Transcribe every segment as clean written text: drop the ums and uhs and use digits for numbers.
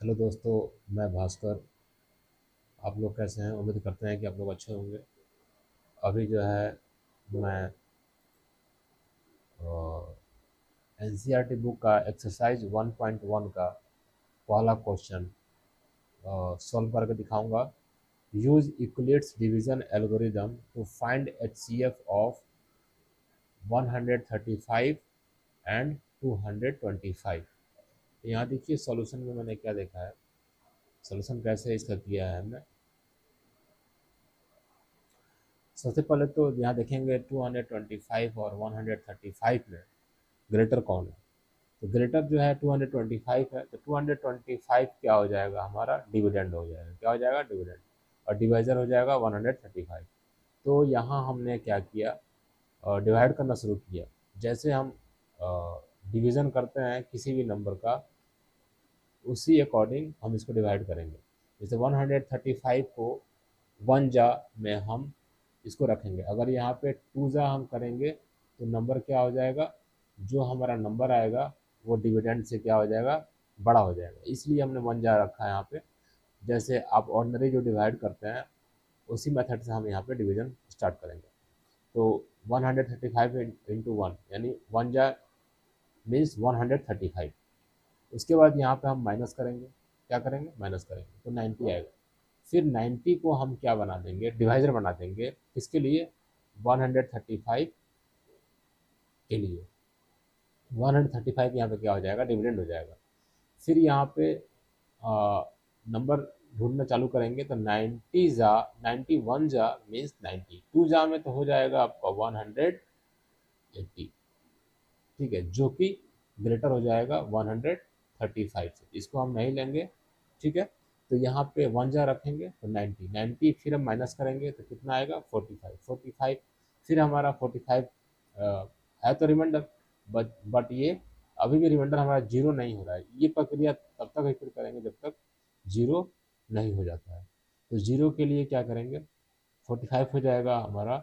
Hello दोस्तों, मैं भास्कर। आप लोग कैसे हैं? उम्मीद करते हैं कि आप लोग अच्छे होंगे। अभी जो है मैं एनसीईआरटी बुक का एक्सरसाइज 1.1 का पहला क्वेश्चन सॉल्व करके दिखाऊंगा। Use Euclid's division algorithm to find HCF of 135 and 225। यहाँ देखिए सॉल्यूशन में मैंने क्या देखा है, सॉल्यूशन कैसे इसका किया है हमने। सबसे पहले तो यहाँ देखेंगे 225 और 135 में ग्रेटर कौन है। तो ग्रेटर जो है 225 है, तो 225 क्या हो जाएगा, हमारा डिविडेंड हो जाएगा। क्या हो जाएगा? डिविडेंड। और डिवाइजर हो जाएगा 135। तो यहाँ हमने क्या किया, डिवाइड करना शुरू किया। जैसे हम डिवीज़न करते हैं किसी भी नंबर का, उसी अकॉर्डिंग हम इसको डिवाइड करेंगे। जैसे 135 को वन जा में हम इसको रखेंगे। अगर यहाँ पे टू जा हम करेंगे तो नंबर क्या हो जाएगा, जो हमारा नंबर आएगा वो डिविडेंड से क्या हो जाएगा, बड़ा हो जाएगा। इसलिए हमने वन जा रखा है यहाँ पे। जैसे आप ऑर्डिनरी जो डिवाइड करते हैं उसी मेथड से हम यहाँ पे डिवीजन स्टार्ट करेंगे। तो 135 इंटू वन यानी वन जा मीन्स 135। उसके बाद यहाँ पे हम माइनस करेंगे। क्या करेंगे? माइनस करेंगे तो 90 आएगा। फिर 90 को हम क्या बना देंगे, डिवाइजर बना देंगे। किसके लिए? 135 के लिए। 135 यहाँ पे क्या हो जाएगा, डिविडेंड हो जाएगा। फिर यहाँ पे नंबर ढूंढना चालू करेंगे तो 90 जा, 91 जा मीन्स 90, टू जा में तो हो जाएगा आपका 180। ठीक है, जो कि ग्रेटर हो जाएगा 135 से। इसको हम नहीं लेंगे। ठीक है, तो यहाँ पे वन जा रखेंगे तो 90, 90 फिर हम माइनस करेंगे तो कितना आएगा, 45, 45। फिर हमारा 45 है तो रिमाइंडर, बट ये अभी भी रिमाइंडर हमारा जीरो नहीं हो रहा है। ये प्रक्रिया तब तक रिपीट करेंगे जब तक जीरो नहीं हो जाता है। तो जीरो के लिए क्या करेंगे, 45 हो जाएगा हमारा,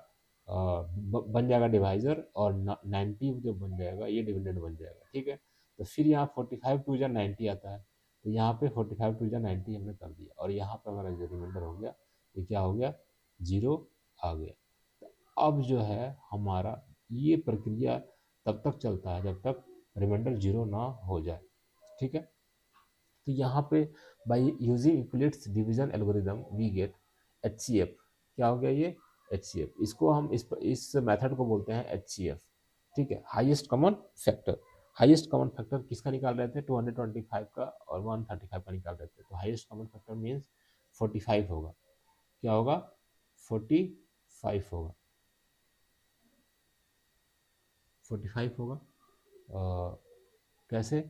बन जाएगा डिवाइजर, और 90 जो बन जाएगा ये डिविडेंड बन जाएगा। ठीक है, तो फिर यहाँ 45 टू जा 90 आता है। तो यहाँ पे 45 टू जा 90 हमने कर दिया, और यहाँ पे हमारा जो रिमाइंडर हो गया ये क्या हो गया, जीरो आ गया। तो अब जो है हमारा ये प्रक्रिया तब तक चलता है जब तक रिमाइंडर जीरो ना हो जाए। ठीक है, तो यहाँ पे by using Euclid's division algorithm we get HCF. क्या हो गया ये? एचसीएफ। इसको हम इस मेथड को बोलते हैं एचसीएफ। ठीक है, highest common factor. Highest common factor किसका निकाल रहे थे? 225 का और 135 का निकाल रहे थे। तो हाईएस्ट कॉमन फैक्टर मीन्स 45 होगा। क्या होगा? 45 होगा। 45 होगा। कैसे?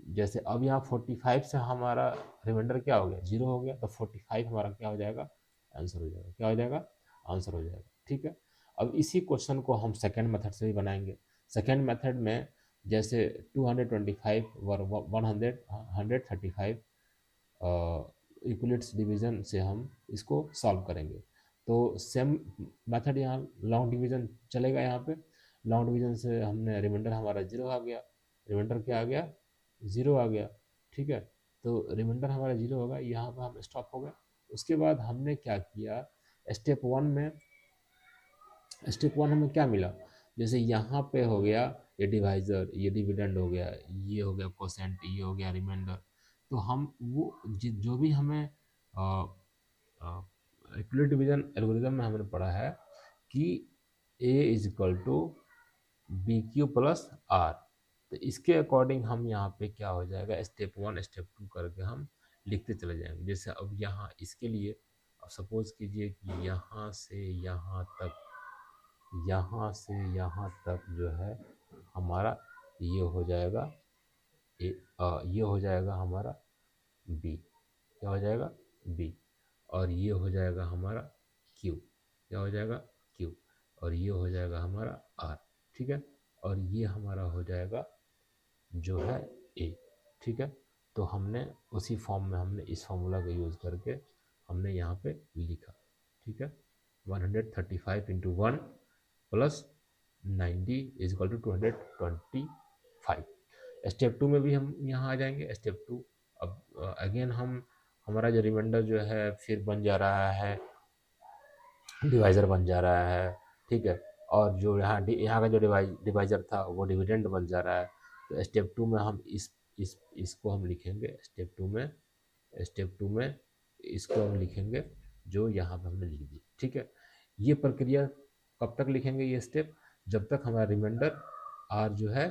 जैसे अब यहाँ 45 से हमारा रिमाइंडर क्या हो गया, जीरो हो गया। तो 45 हमारा क्या हो जाएगा, आंसर हो जाएगा। क्या हो जाएगा? आंसर हो जाएगा। ठीक है, अब इसी क्वेश्चन को हम सेकेंड मेथड से भी बनाएंगे। सेकेंड मेथड में जैसे 225 वर 135 यूक्लिड्स डिवीजन से हम इसको सॉल्व करेंगे। तो सेम मेथड यहाँ लॉन्ग डिवीजन चलेगा। यहाँ पे लॉन्ग डिवीजन से हमने रिमाइंडर हमारा जीरो आ गया। रिमाइंडर क्या आ गया? ज़ीरो आ गया। ठीक है, तो रिमाइंडर हमारा जीरो होगा, यहाँ पर हम स्टॉप हो गए। उसके बाद हमने क्या किया, स्टेप वन में, स्टेप वन हमें क्या मिला, जैसे यहाँ पे हो गया ये डिवाइजर, ये डिविडेंड हो गया, ये हो गया कोसेंट, ये हो गया रिमाइंडर। तो हम वो जो भी हमें यूक्लिड डिवीजन एल्गोरिदम में हमने पढ़ा है कि A is equal to B Q plus R. तो इसके अकॉर्डिंग हम यहाँ पे क्या हो जाएगा, स्टेप वन स्टेप टू करके हम लिखते चले जाएंगे। जैसे अब यहाँ इसके लिए सपोज कीजिए कि यहाँ से यहाँ तक, यहाँ से यहाँ तक जो है हमारा ये हो जाएगा ये हो जाएगा हमारा बी। क्या हो जाएगा? बी। और ये हो जाएगा हमारा क्यू। क्या हो जाएगा? क्यू। और ये हो जाएगा हमारा आर। ठीक है, और ये हमारा हो जाएगा जो है ए। ठीक है, तो हमने उसी फॉर्म में हमने इस फॉर्मूला का यूज़ करके हमने यहाँ पे लिखा। ठीक है, 135 into one plus 90 is equal to 225। Step two में भी हम यहाँ आ जाएंगे। स्टेप टू अब अगेन हमारा जो रिमाइंडर जो है फिर बन जा रहा है, डिवाइज़र बन जा रहा है, ठीक है। और जो यहाँ का जो डिवाइज़र था वो डिविडेंड बन जा रहा है। तो स्टेप 2 में हम इसको हम लिखेंगे, स्टेप टू में इसको हम लिखेंगे जो यहाँ पे हमने लिख दी, ठीक है। ये प्रक्रिया कब तक लिखेंगे, ये स्टेप, जब तक हमारा रिमाइंडर आर जो है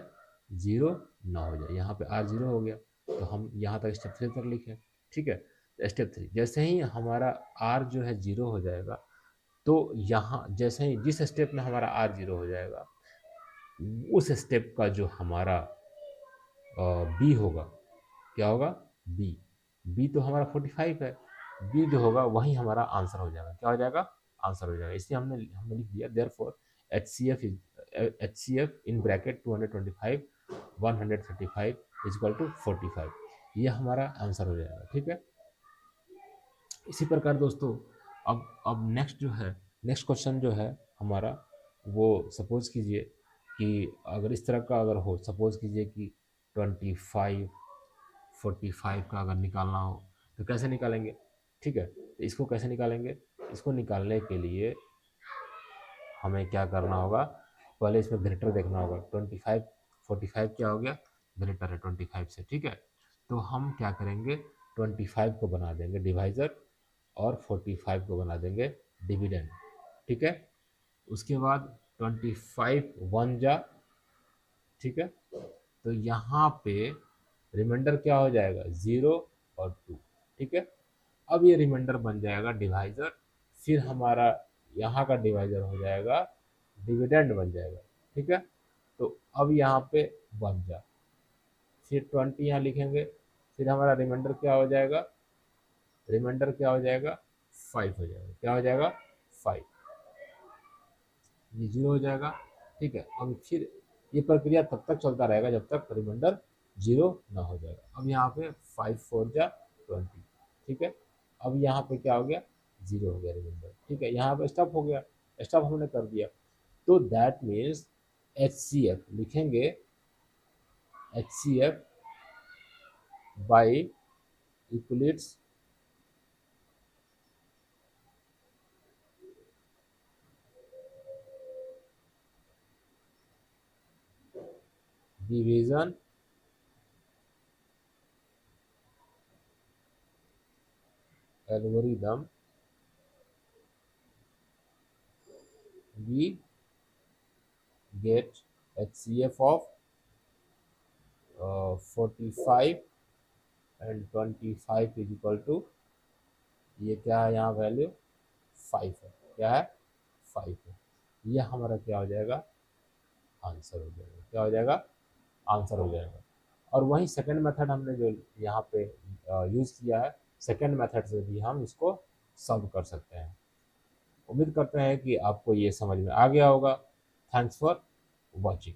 0 ना हो जाए। यहाँ पे आर 0 हो गया तो हम यहाँ तक स्टेप 3 तक लिखें, ठीक है। स्टेप 3, जैसे ही हमारा आर जो है 0 हो जाएगा, तो यहाँ जैसे ही जिस स्टेप में हमारा आर 0 हो जाएगा, उस स्टेप का जो हमारा बी होगा, क्या होगा, बी। बी तो हमारा 45 है, बी जो होगा वही हमारा आंसर हो जाएगा। क्या हो जाएगा, आंसर हो जाएगा। इसलिए हमने लिख दिया therefore HCF in bracket 225 135 is equal to 45, ये हमारा आंसर हो जाएगा, ठीक है। इसी प्रकार दोस्तों अब नेक्स्ट क्वेश्चन जो है हमारा, वो सपोज कीजिए कि अगर इस तरह का अगर हो, सपोज कीजिए कि 25 45 का अगर निकालना हो तो कैसे निकालेंगे, ठीक है। तो इसको कैसे निकालेंगे, इसको निकालने के लिए हमें क्या करना होगा, पहले इसमें ग्रेटर देखना होगा। 25 45 क्या हो गया, ग्रेटर है 25 से, ठीक है। तो हम क्या करेंगे, 25 को बना देंगे डिवाइज़र और 45 को बना देंगे डिविडेंड, ठीक है। उसके बाद 25 1 जा, ठीक है। तो यहाँ पे रिमाइंडर क्या हो जाएगा, 0 और 2, ठीक है। अब ये रिमाइंडर बन जाएगा डिवाइज़र, फिर हमारा यहाँ का डिवाइज़र हो जाएगा डिविडेंड बन जाएगा, ठीक है। तो अब यहाँ पे बन जा, फिर 20 यहाँ लिखेंगे, फिर हमारा रिमाइंडर क्या हो जाएगा, रिमाइंडर क्या हो जाएगा, 5 हो जाएगा। क्या हो जाएगा, 5, ये 0 हो जाएगा, ठीक है। अब फिर ये प्रक्रिया तब तक चलता रहेगा जब तक रिमाइंडर 0 ना हो जाएगा। अब यहाँ पे 5 4 जा 20, ठीक है। अब यहाँ पे क्या हो गया, 0 हो गया रिमाइंडर, ठीक है। यहाँ पे स्टॉप हो गया, स्टॉप हमने कर दिया। तो दैट मीन्स HCF लिखेंगे, HCF by Euclid's division algorithm, we get HCF of 45 and 25 is equal to, ये क्या है यहाँ वैल्यू 5 है, क्या है 5 है। ये हमारा क्या हो जाएगा, आंसर हो जाएगा। क्या हो जाएगा, आंसर हो जाएगा। और वही सेकंड मेथड हमने जो यहाँ पे यूज़ किया है, सेकंड मेथड से भी हम इसको सॉल्व कर सकते हैं। उम्मीद करते हैं कि आपको ये समझ में आ गया होगा। Thanks for watching.